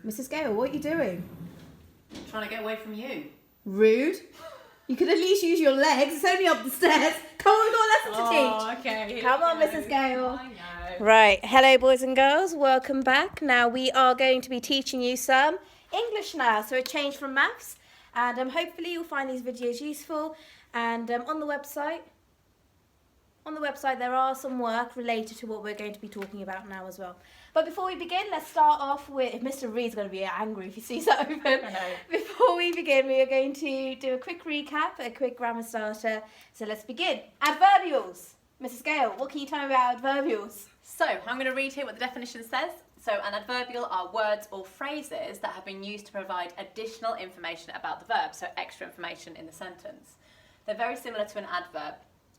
Mrs. Gale, what are you doing? Trying to get away from you. Rude. You could at least use your legs. It's only up the stairs. Come on, we've got a lesson to teach. Okay. Come on, Mrs. Gale. I know. Right. Hello, boys and girls. Welcome back. Now, we are going to be teaching you some English now. So, a change from maths. And hopefully you'll find these videos useful. And on the website, there are some work related to what we're going to be talking about now as well. But before we begin, let's start off with, Mr. Reed's going to be angry if he sees that open. I know. Before we begin, we are going to do a quick recap, a quick grammar starter. So let's begin. Adverbials. Mrs. Gale, what can you tell me about adverbials? So, I'm going to read here what the definition says. So, an adverbial are words or phrases that have been used to provide additional information about the verb, so extra information in the sentence. They're very similar to an adverb.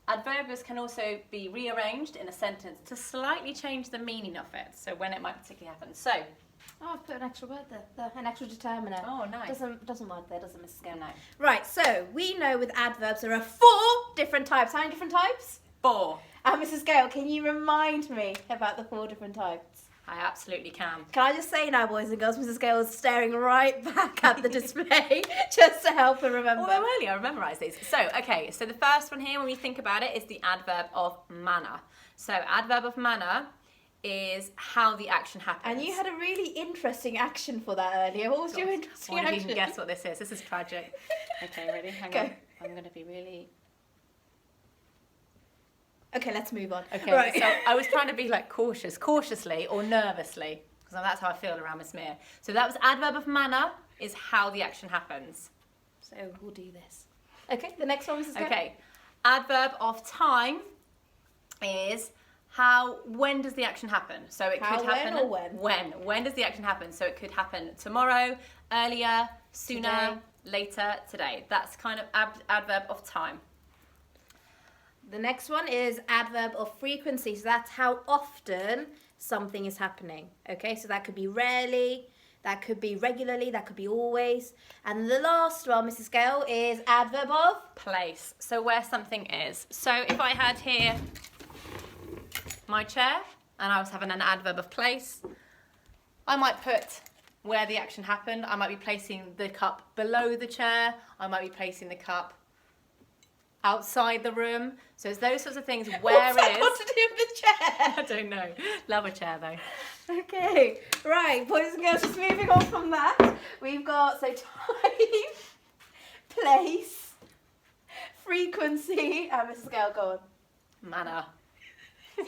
Adverbials can also be rearranged in a sentence to slightly change the meaning of it, so when it might particularly happen. So, I've put an extra word there, an extra determiner. oh, nice. Doesn't work there, doesn't Mrs. Gale? No. Right, so we know with adverbs there are 4 different types. How many different types? 4. And Mrs. Gale, can you remind me about the 4 different types? I absolutely can. Can I just say now, boys and girls, Mrs. Gale is staring right back at the display just to help her remember. Well, earlier I memorised these. So, okay, so the first one here, when we think about it, is the adverb of manner. So, adverb of manner is how the action happens. And you had a really interesting action for that earlier. What was your interesting I won't action? even guess what this is. This is tragic. Okay, ready? Hang Go. on. I'm going to be really... Okay, let's move on. Okay, Right. so I was trying to be like cautiously or nervously, because that's how I feel around Miss Mia. So that was adverb of manner, is how the action happens. So we'll do this. Okay, the next one, Mrs. Gale. Okay, adverb of time is when does the action happen? So it How, could happen. when, or when? When does the action happen? So it could happen tomorrow, earlier, sooner, Today. later, today. That's kind of adverb of time. The next one is adverb of frequency. So that's how often something is happening. Okay, so that could be rarely, that could be regularly, that could be always. And the last one, Mrs. Gale, is adverb of Place. So where something is. So if I had here my chair and I was having an adverb of place, I might put where the action happened. I might be placing the cup below the chair. I might be placing the cup outside the room. So it's those sorts of things where What's that it got is. to do with the chair? I don't know. Love a chair though. Okay, right, boys and girls, just moving on from that. We've got, so time, place, frequency, and Mrs. Gale, go on. Manner.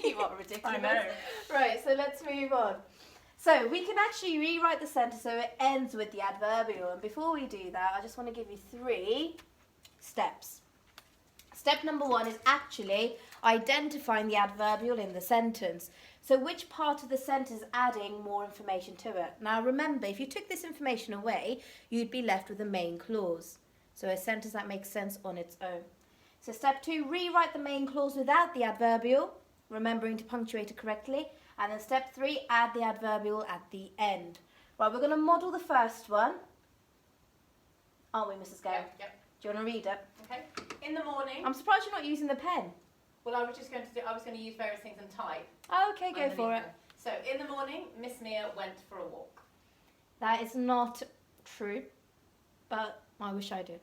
You are ridiculous. I know. Right, so let's move on. So we can actually rewrite the sentence so it ends with the adverbial. And before we do that, I just want to give you 3 steps. Step number 1 is actually identifying the adverbial in the sentence. So which part of the sentence is adding more information to it? Now remember, if you took this information away, you'd be left with the main clause. So a sentence that makes sense on its own. So step 2, rewrite the main clause without the adverbial, remembering to punctuate it correctly. And then step 3, add the adverbial at the end. Right, we're going to model the first one. Aren't we, Mrs. Gale? Yep. Do you want to read it? Okay. In the morning. I'm surprised you're not using the pen. Well, I was going to use various things and type. Oh, okay, go for it. underneath them. So in the morning, Miss Mia went for a walk. That is not true, but I wish I did.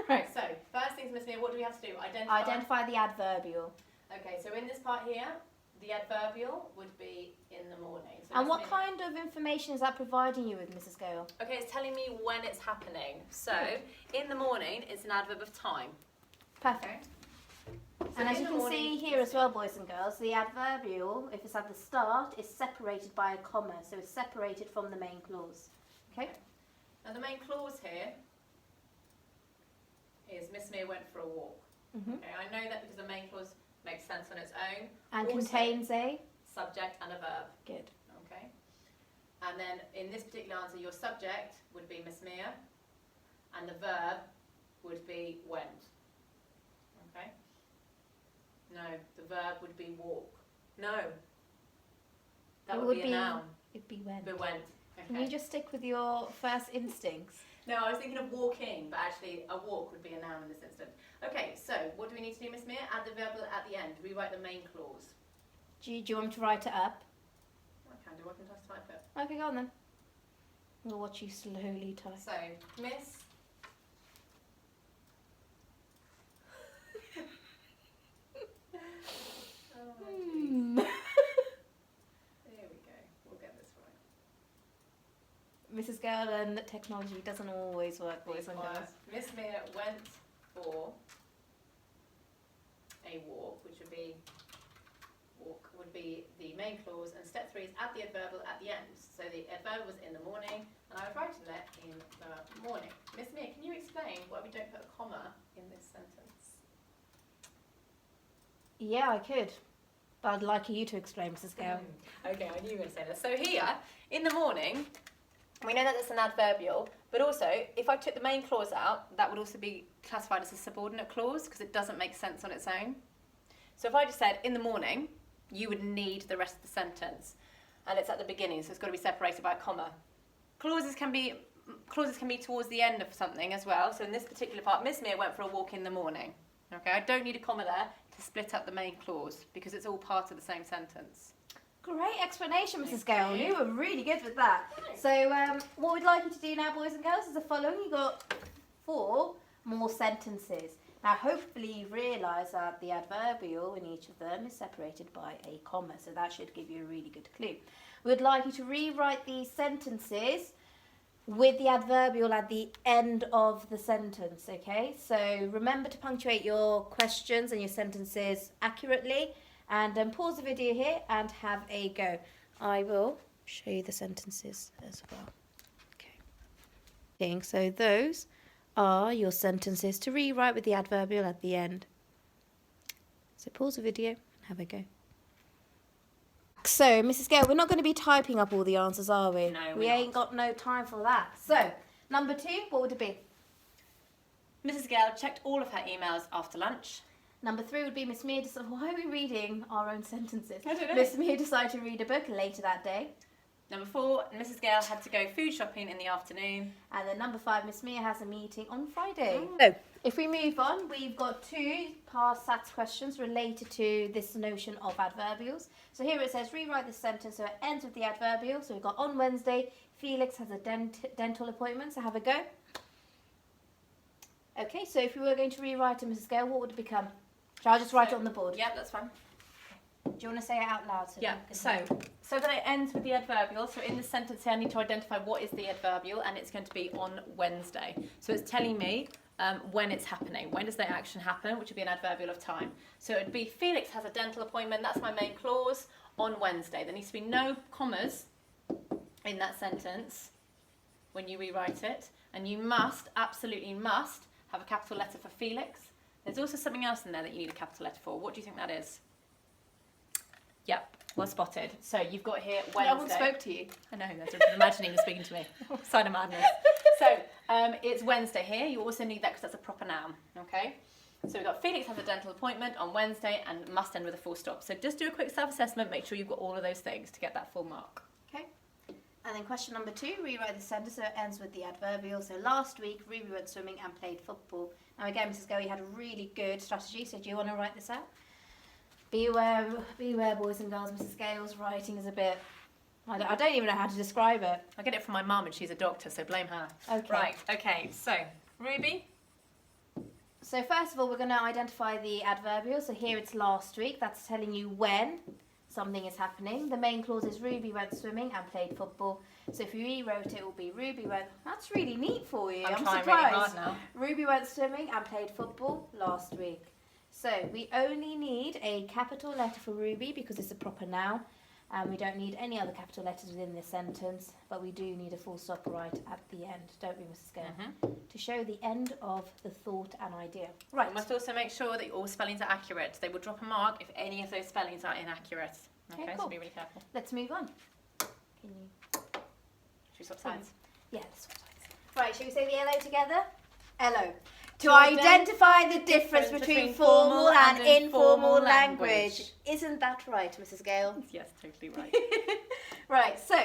Right. So first things, Miss Mia, what do we have to do? Identify. Identify the adverbial. Okay, so in this part here, the adverbial would be in the morning. So And Miss what Mia- kind of information is that providing you with, Mrs. Gale? Okay, it's telling me when it's happening. So in the morning is an adverb of time. Perfect. So And as in you the can morning- see here as well, boys and girls, the adverbial, if it's at the start, is separated by a comma. So it's separated from the main clause. Okay? Now the main clause here is Miss Mia went for a walk. Mm-hmm. Okay, I know that because the main clause makes sense on its own. And Also- contains a... Subject and a verb. Good. Okay. And then in this particular answer, your subject would be Miss Mia, and the verb would be went. Okay. No, the verb would be walk. No. That It would would be a be- noun. It'd be when. Be went. Can Okay. you just stick with your first instincts? No, I was thinking of walking, but actually a walk would be a noun in this instance. Okay, so what do we need to do, Miss Mia? Add the verb at the end. Rewrite the main clause. Do you want me to write it up? I can do. I can just type it. Okay, go on then. We'll watch you slowly type. So, Miss. There we go. We'll get this right. Mrs. Girl and technology doesn't always work, boys and girls. Miss Mia went for a walk, which would be the main clause, and step 3 is add the adverbial at the end. So the adverb was in the morning, and I was writing it in the morning. Miss Mia, can you explain why we don't put a comma in this sentence? Yeah, I could. But I'd like you to explain, Mrs. Gale. Okay, I knew you were going to say this. So here, in the morning, we know that it's an adverbial, but also, if I took the main clause out, that would also be classified as a subordinate clause, because it doesn't make sense on its own. So if I just said, in the morning, you would need the rest of the sentence. And it's at the beginning, so it's got to be separated by a comma. Clauses can be towards the end of something as well. So in this particular part, Miss Mia went for a walk in the morning. Okay, I don't need a comma there to split up the main clause, because it's all part of the same sentence. Great explanation, Mrs. Gale. You were really good with that. So what we'd like you to do now, boys and girls, is the following. You've got 4 more sentences. Now, hopefully you've realised that the adverbial in each of them is separated by a comma, so that should give you a really good clue. We'd like you to rewrite these sentences with the adverbial at the end of the sentence, okay? So remember to punctuate your questions and your sentences accurately, and pause the video here and have a go. I will show you the sentences as well. Okay. So those are your sentences to rewrite with the adverbial at the end. So pause the video and have a go. So, Mrs. Gale, we're not going to be typing up all the answers, are we? No, we ain't got no time for that. So, number 2, what would it be? Mrs. Gale checked all of her emails after lunch. Number 3 would be Miss Mia. Why are we reading our own sentences? I don't know. Miss Mia decided to read a book later that day. Number 4, Mrs. Gale had to go food shopping in the afternoon. And then number 5, Miss Mia has a meeting on Friday. So, if we move on, we've got 2 past SATs questions related to this notion of adverbials. So here it says, rewrite this sentence so it ends with the adverbial. So we've got on Wednesday, Felix has a dental appointment, so have a go. Okay, so if we were going to rewrite it, Mrs. Gale, what would it become? Shall I just write it on the board? Yeah, that's fine. Do you want to say it out loud? Yeah, so that it ends with the adverbial. So in this sentence here, I need to identify what is the adverbial, and it's going to be on Wednesday. So it's telling me when it's happening. When does the action happen, which would be an adverbial of time. So it would be Felix has a dental appointment. That's my main clause on Wednesday. There needs to be no commas in that sentence when you rewrite it. And you must, absolutely must, have a capital letter for Felix. There's also something else in there that you need a capital letter for. What do you think that is? Yep, well spotted. So you've got here Wednesday. No one spoke to you. I know, that's what I'm imagining you're speaking to me. Sign of madness. So it's Wednesday here. You also need that because that's a proper noun, okay? So we've got Felix has a dental appointment on Wednesday and must end with a full stop. So just do a quick self-assessment, make sure you've got all of those things to get that full mark. Okay. And then question number 2, rewrite the sentence so it ends with the adverbial. So last week, Ruby went swimming and played football. Now again, Mrs. Gale, you had a really good strategy, so do you want to write this out? Beware, boys and girls, Mrs. Gale's writing is a bit... I don't even know how to describe it. I get it from my mum and she's a doctor, so blame her. Okay. Right, okay, so Ruby. So first of all, we're going to identify the adverbial. So here it's last week. That's telling you when something is happening. The main clause is Ruby went swimming and played football. So if you rewrote it, it will be Ruby went... That's really neat for you. I'm trying surprised. really hard now. Ruby went swimming and played football last week. So we only need a capital letter for Ruby because it's a proper noun. And we don't need any other capital letters within this sentence, but we do need a full stop right at the end, don't we, Mrs. Gale? To show the end of the thought and idea. Right. You must also make sure that all spellings are accurate. They will drop a mark if any of those spellings are inaccurate. Okay, cool. So be really careful. Let's move on. Can you... Should we swap sides? Yeah, let's swap sides. Right, shall we say the LO together? LO. To identify the difference between formal and informal language. Isn't that right, Mrs. Gale? Yes, totally right. Right, so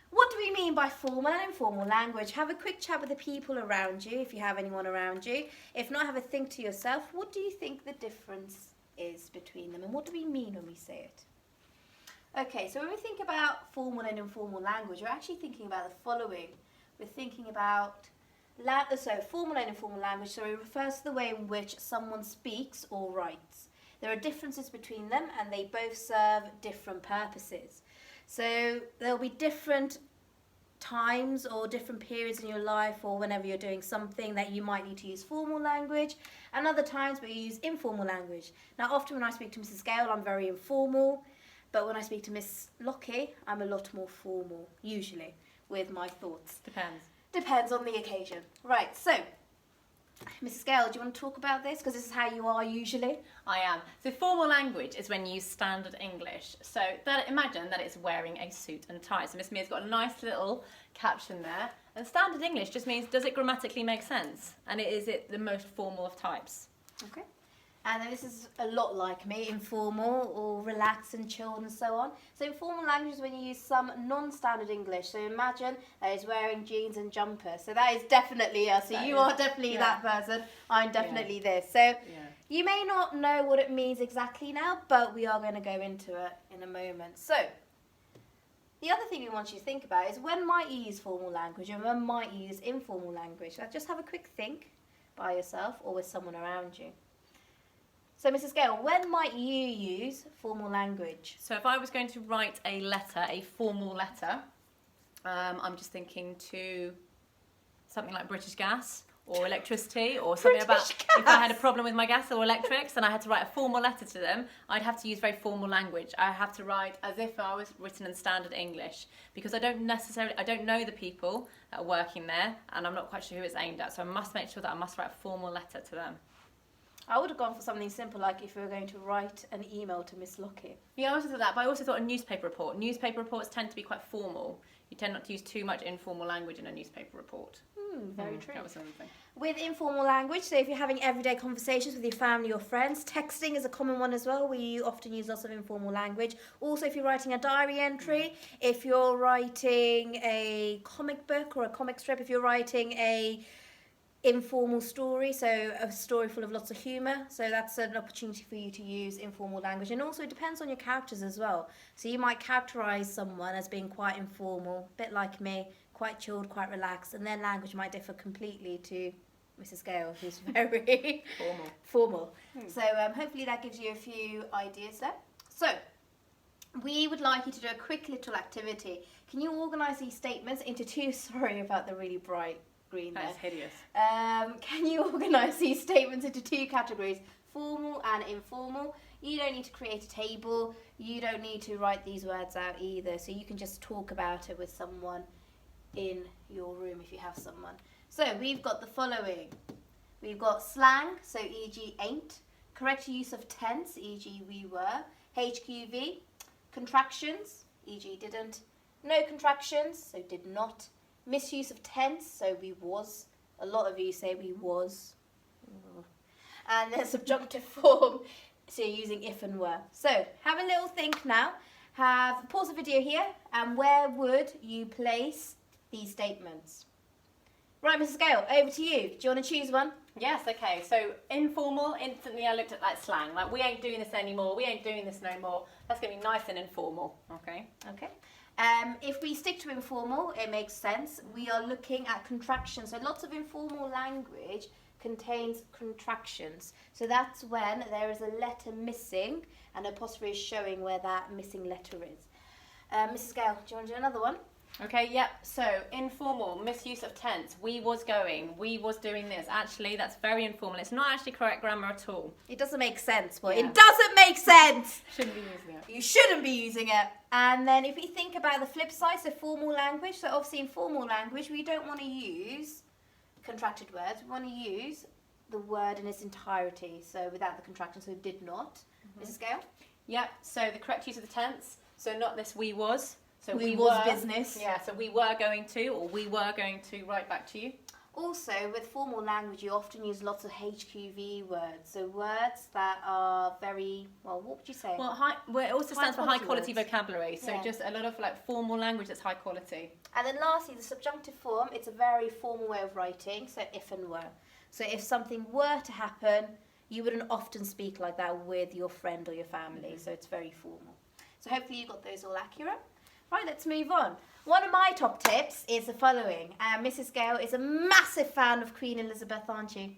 what do we mean by formal and informal language? Have a quick chat with the people around you, if you have anyone around you. If not, have a think to yourself. What do you think the difference is between them, and what do we mean when we say it? Okay, so when we think about formal and informal language, we're actually thinking about the following. we're thinking about formal and informal language. So it refers to the way in which someone speaks or writes. There are differences between them, and they both serve different purposes. So there'll be different times or different periods in your life, or whenever you're doing something, that you might need to use formal language, and other times where you use informal language. Now, often when I speak to Mrs. Gale, I'm very informal, but when I speak to Miss Lockie, I'm a lot more formal, usually, with my thoughts. Depends on the occasion. Right, so Mrs. Gale, do you want to talk about this? Because this is how you are usually. I am. So formal language is when you use standard English. So imagine that it's wearing a suit and tie. So Miss Mia's got a nice little caption there. And standard English just means, does it grammatically make sense? And is it the most formal of types? Okay. And then this is a lot like me, informal or relaxed and chilled and so on. So informal language is when you use some non-standard English. So imagine that he's wearing jeans and jumpers. So that is definitely us. So you are definitely that person. I'm definitely this. So you may not know what it means exactly now, but we are going to go into it in a moment. So the other thing we want you to think about is, when might you use formal language and when might you use informal language? Now just have a quick think by yourself or with someone around you. So, Mrs. Gale, when might you use formal language? So if I was going to write a letter, a formal letter, I'm just thinking to something like British Gas or electricity, or something about if I had a problem with my gas or electrics and I had to write a formal letter to them, I'd have to use very formal language. I have to write as if I was written in standard English, because I don't know the people that are working there, and I'm not quite sure who it's aimed at, so I must make sure that I must write a formal letter to them. I would have gone for something simple, like if we were going to write an email to Miss Lockie. Yeah, I also thought that, but I also thought a newspaper report. Newspaper reports tend to be quite formal. You tend not to use too much informal language in a newspaper report. Very true. That was another thing. With informal language, so if you're having everyday conversations with your family or friends, texting is a common one as well. We often use lots of informal language. Also, if you're writing a diary entry, if you're writing a comic book or a comic strip, if you're writing a informal story, so a story full of lots of humour, so that's an opportunity for you to use informal language. And also it depends on your characters as well, so you might characterise someone as being quite informal, a bit like me, quite chilled, quite relaxed, and their language might differ completely to Mrs. Gale, who's very formal. So hopefully that gives you a few ideas there. So we would like you to do a quick little activity. Can you organise these statements into two, sorry about the really bright green there. That's hideous. Can you organise these statements into two categories, formal and informal? You don't need to create a table. You don't need to write these words out either. So you can just talk about it with someone in your room if you have someone. So we've got the following. We've got slang, so e.g. ain't. Correct use of tense, e.g. we were. HQV. Contractions, e.g. didn't. No contractions, so did not. Misuse of tense, so we was. A lot of you say we was. And the subjunctive form, so you're using if and were. So have a little think now. Pause the video here, and where would you place these statements? Right, Mrs. Gale, over to you. Do you want to choose one? Yes, okay. So informal, instantly I looked at like slang. Like, we ain't doing this anymore. We ain't doing this no more. That's going to be nice and informal. Okay. Okay. If we stick to informal, it makes sense. We are looking at contractions. So lots of informal language contains contractions. So that's when there is a letter missing and apostrophe is showing where that missing letter is. Mrs. Gale, do you want to do another one? Okay, yep. So informal, misuse of tense. We was going. We was doing this. Actually, that's very informal. It's not actually correct grammar at all. It doesn't make sense. Well, it doesn't make sense. Shouldn't be using it. You shouldn't be using it. And then if we think about the flip side, so formal language. So obviously in formal language, we don't want to use contracted words. We want to use the word in its entirety. So without the contraction, so did not. Mrs. Gale? Yep. So the correct use of the tense. So not this we was. So we was business. Yeah, so we were going to, or we were going to write back to you. Also, with formal language, you often use lots of HQV words. So words that are very, well, what would you say? Well, it also stands for high quality words. vocabulary. So just a lot of like formal language that's high quality. And then lastly, the subjunctive form, it's a very formal way of writing. So if and were. So if something were to happen, you wouldn't often speak like that with your friend or your family. So it's very formal. So hopefully you got those all accurate. Right, let's move on. One of my top tips is the following. Mrs. Gale is a massive fan of Queen Elizabeth, aren't you?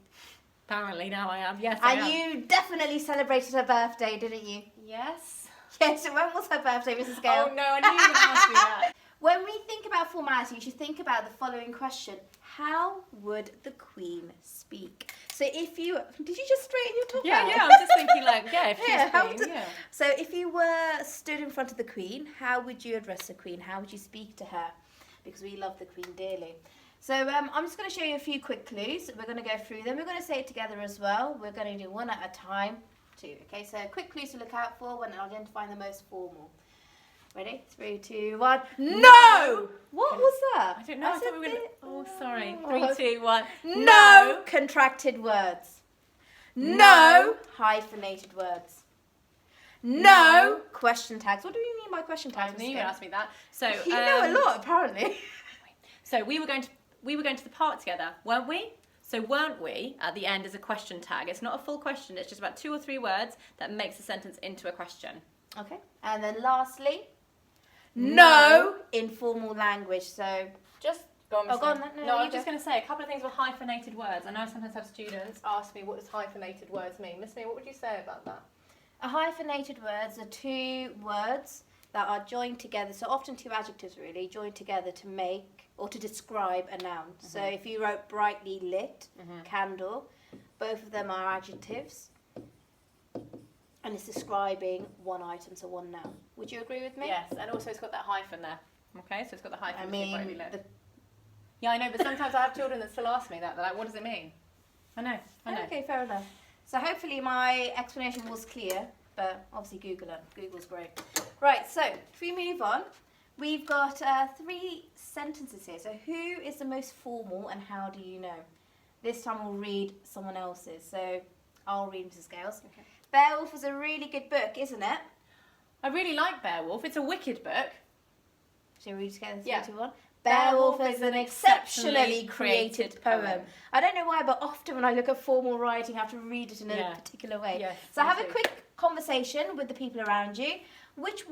Apparently now I am. Yes, And you definitely celebrated her birthday, didn't you? Yes. Yes, so when was her birthday, Mrs. Gale? Oh no, I knew you were going to ask me that. When we think about formality, you should think about the following question. How would the Queen speak? So if you... Did you just straighten your top out? Yeah, I was just thinking if she's Yeah, how Queen, would- yeah. So if you were stood in front of the Queen, how would you address the Queen? How would you speak to her? Because we love the Queen dearly. So I'm just going to show you a few quick clues. We're going to go through them. We're going to say it together as well. We're going to do one at a time, too. Okay, so quick clues to look out for when identifying the most formal. Ready? 3, 2, 1. No! What was that? I don't know. I thought we were going to... Oh, sorry. Oh. 3, 2, 1. No contracted words. No hyphenated words. No question tags. What do you mean by question I tags? knew you were going to ask me that. So, You know a lot, apparently. So we were going to the park together, weren't we? So weren't we at the end as a question tag? It's not a full question. It's just about 2 or 3 words that makes a sentence into a question. Okay. And then lastly, no informal language. So Just go on. Oh, go on, no, No, you I'm just go. going to say a couple of things with hyphenated words. I know I sometimes have students ask me what does hyphenated words mean. Miss Mia, what would you say about that? a hyphenated words are 2 words that are joined together. So often 2 adjectives really joined together to make or to describe a noun. So if you wrote brightly lit, candle, both of them are adjectives. And it's describing one item, so one noun. Would you agree with me? Yes, and also it's got that hyphen there. Okay, so it's got the hyphen. I between brightly mean, lit. Yeah, I know, but sometimes I have children that still ask me that. They're like, what does it mean? I know. Okay, fair enough. So hopefully my explanation was clear, but obviously Google it. Google's great. Right, so if we move on, we've got 3 sentences here. So who is the most formal and how do you know? This time we'll read someone else's. So I'll read Mrs. Gale's. Okay. Beowulf is a really good book, isn't it? I really like Beowulf. It's a wicked book. Shall we read together? 3, Yeah. 2, 1. Beowulf is an exceptionally created poem. I don't know why, but often when I look at formal writing, I have to read it in a particular way. Yes, So me have a too. quick conversation with the people around you. Which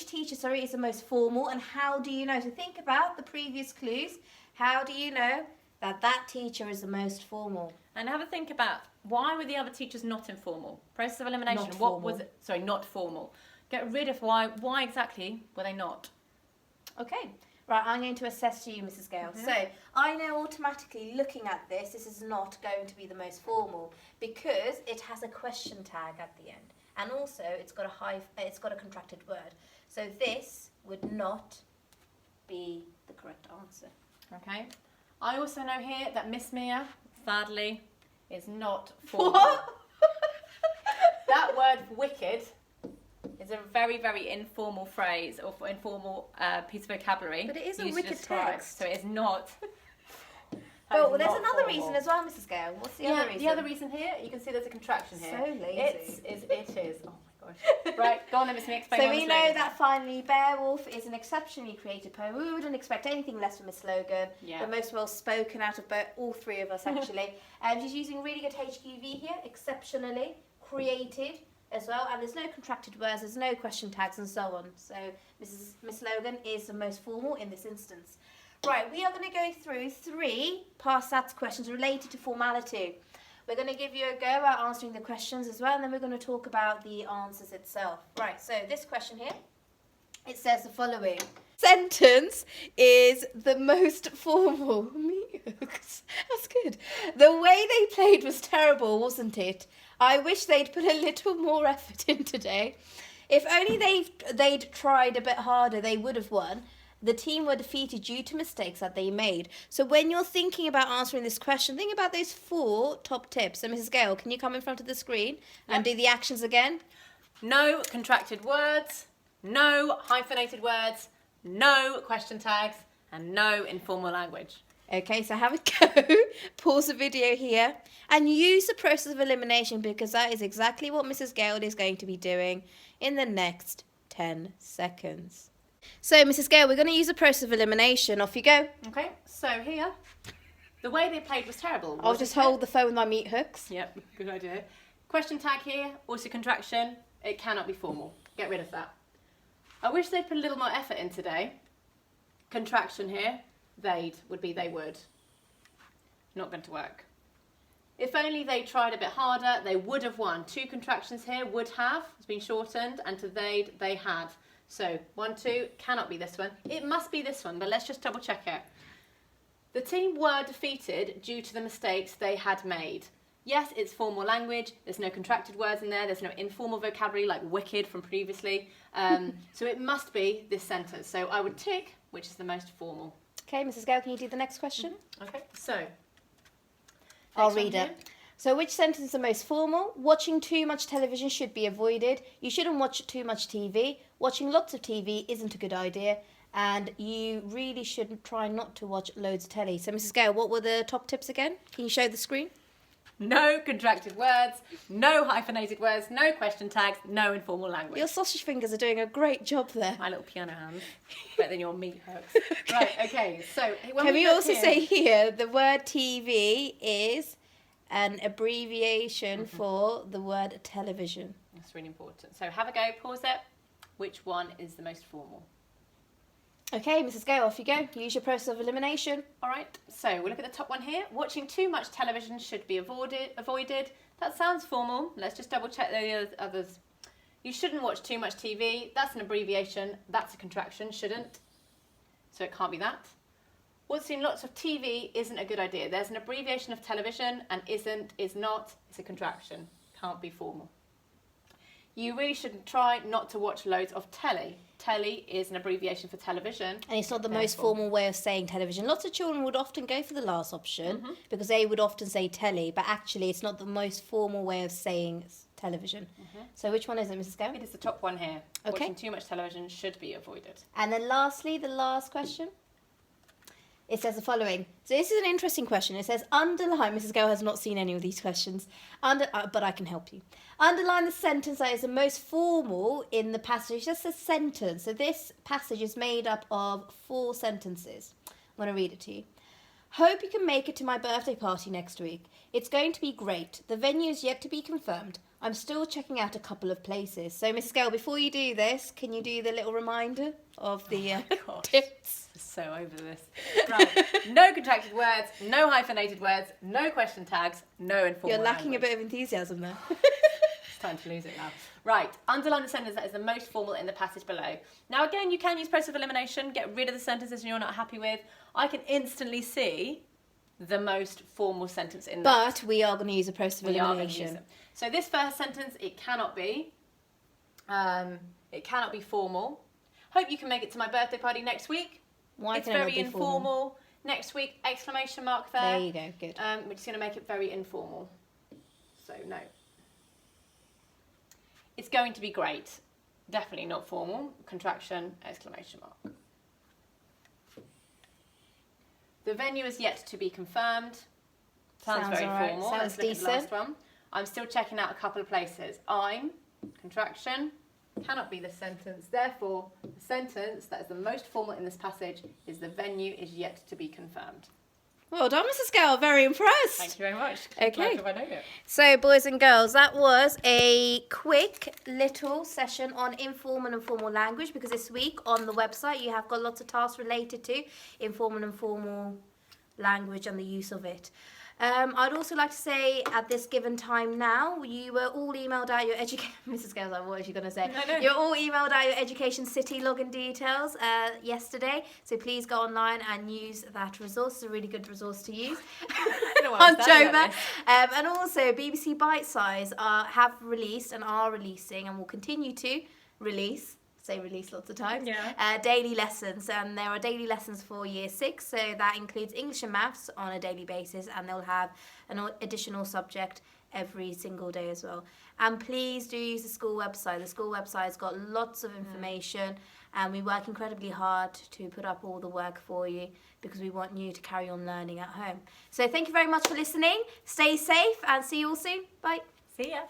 teacher is the most formal and how do you know? So think about the previous clues. How do you know that teacher is the most formal? And have a think about why were the other teachers not informal? Process of elimination. Not What formal. was it? Sorry, not formal. Get rid of why exactly were they not? Okay. Right, I'm going to assess you, Mrs. Gale. So I know automatically looking at this is not going to be the most formal because it has a question tag at the end. And also it's got a contracted word. So this would not be the correct answer. Okay. I also know here that Miss Mia, sadly, is not formal. What? That word wicked is a very, very informal phrase or informal piece of vocabulary. But it is a used to wicked describe, text. So it is not. But there's another reason as well, Mrs. Gale. What's the other reason? The other reason here, you can see there's a contraction here. So lazy. It is. Oh my gosh. Right, go on then, Miss Mia, explain So what we the know slogan that finally Beowulf is an exceptionally creative poem. We wouldn't expect anything less from Miss Logan. Yeah. The most well spoken out of all 3 of us actually. She's using really good HQV here, exceptionally created as well, and there's no contracted words, there's no question tags and so on. So Miss Logan is the most formal in this instance. Right, we are going to go through 3 past sats questions related to formality. We're going to give you a go at answering the questions as well, and then we're going to talk about the answers itself. Right, so this question here, it says the following. Sentence is the most formal. That's good. The way they played was terrible, wasn't it? I wish they'd put a little more effort in today. If only they'd tried a bit harder, they would have won. The team were defeated due to mistakes that they made. So when you're thinking about answering this question, think about those 4 top tips. So Mrs. Gale, can you come in front of the screen and do the actions again? No contracted words, no hyphenated words, no question tags, and no informal language. Okay, so have a go. Pause the video here and use the process of elimination because that is exactly what Mrs. Gale is going to be doing in the next 10 seconds. So, Mrs. Gale, we're going to use the process of elimination. Off you go. Okay, so here, the way they played was terrible. I'll just hold the phone with my meat hooks. Yep, good idea. Question tag here, also contraction. It cannot be formal. Get rid of that. I wish they'd put a little more effort in today. Contraction here, they'd would be they would. Not going to work. If only they tried a bit harder, they would have won. 2 contractions here, would have, it's been shortened, and to they'd, they had. So 1, 2, cannot be this one. It must be this one, but let's just double check it. The team were defeated due to the mistakes they had made. Yes, it's formal language. There's no contracted words in there. There's no informal vocabulary like wicked from previously. So it must be this sentence. So I would tick which is the most formal. Okay, Mrs. Gale, can you do the next question? Okay, so. I'll read it. So which sentence is the most formal? Watching too much television should be avoided. You shouldn't watch too much TV. Watching lots of TV isn't a good idea. And you really shouldn't try not to watch loads of telly. So Mrs. Gale, what were the top tips again? Can you show the screen? No contracted words, no hyphenated words, no question tags, no informal language. Your sausage fingers are doing a great job there. My little piano hands. Better than your meat hooks. Right, okay, so when Can we also here, say here the word TV is an abbreviation for the word television? That's really important. So have a go, pause it. Which one is the most formal? Okay, Mrs. Gale, off you go. Use your process of elimination. All right, so we'll look at the top one here. Watching too much television should be avoided. That sounds formal. Let's just double check the others. You shouldn't watch too much TV. That's an abbreviation. That's a contraction, shouldn't. So it can't be that. Watching lots of TV isn't a good idea. There's an abbreviation of television, and isn't, is not. It's a contraction. Can't be formal. You really shouldn't try not to watch loads of telly. Telly is an abbreviation for television. And it's not the most formal way of saying television. Lots of children would often go for the last option because they would often say telly, but actually it's not the most formal way of saying television. So which one is it, Mrs. Gale? It is the top one here. Okay. Watching too much television should be avoided. And then lastly, the last question. It says the following. So this is an interesting question. It says, underline, Mrs. Gale has not seen any of these questions, but I can help you. Underline the sentence that is the most formal in the passage. Just a sentence. So this passage is made up of 4 sentences. I'm going to read it to you. Hope you can make it to my birthday party next week. It's going to be great. The venue is yet to be confirmed. I'm still checking out a couple of places. So, Mrs. Gale, before you do this, can you do the little reminder of the tips? So over this. Right. No contracted words, no hyphenated words, no question tags, no informal You're lacking language. a bit of enthusiasm there. It's time to lose it now. Right, underline the sentence that is the most formal in the passage below. Now again, you can use process of elimination, get rid of the sentences you're not happy with. I can instantly see the most formal sentence in that. But we are going to use a process of elimination. So this first sentence, it cannot be formal. Hope you can make it to my birthday party next week. Why It's can it not very be informal. formal? Next week, exclamation mark there. There you go, good. We're just going to make it very informal. So no. It's going to be great. Definitely not formal. Contraction, exclamation mark. The venue is yet to be confirmed. Sounds very all right. formal. Sounds Let's look at decent. the last one. I'm still checking out a couple of places. I'm, contraction, cannot be the sentence. Therefore, the sentence that is the most formal in this passage is the venue is yet to be confirmed. Well done, Mrs. Gale. Very impressed. Thank you very much. Okay. Glad if I know it. So, boys and girls, that was a quick little session on informal and formal language, because this week on the website you have got lots of tasks related to informal and formal language and the use of it. I'd also like to say at this given time now, you were all emailed out your education... Mrs. Gale's like, what is she going to say? No. You're all emailed out your Education City login details yesterday, so please go online and use that resource. It's a really good resource to use. On Joma. And also, BBC Bite Size have released and are releasing and will continue to release release lots of times. Daily lessons, and there are daily lessons for year 6, so that includes English and maths on a daily basis, and they'll have an additional subject every single day as well. And please do use the school website. The school website's got lots of information, and we work incredibly hard to put up all the work for you because we want you to carry on learning at home. So thank you very much for listening. Stay safe and see you all soon. Bye. See ya.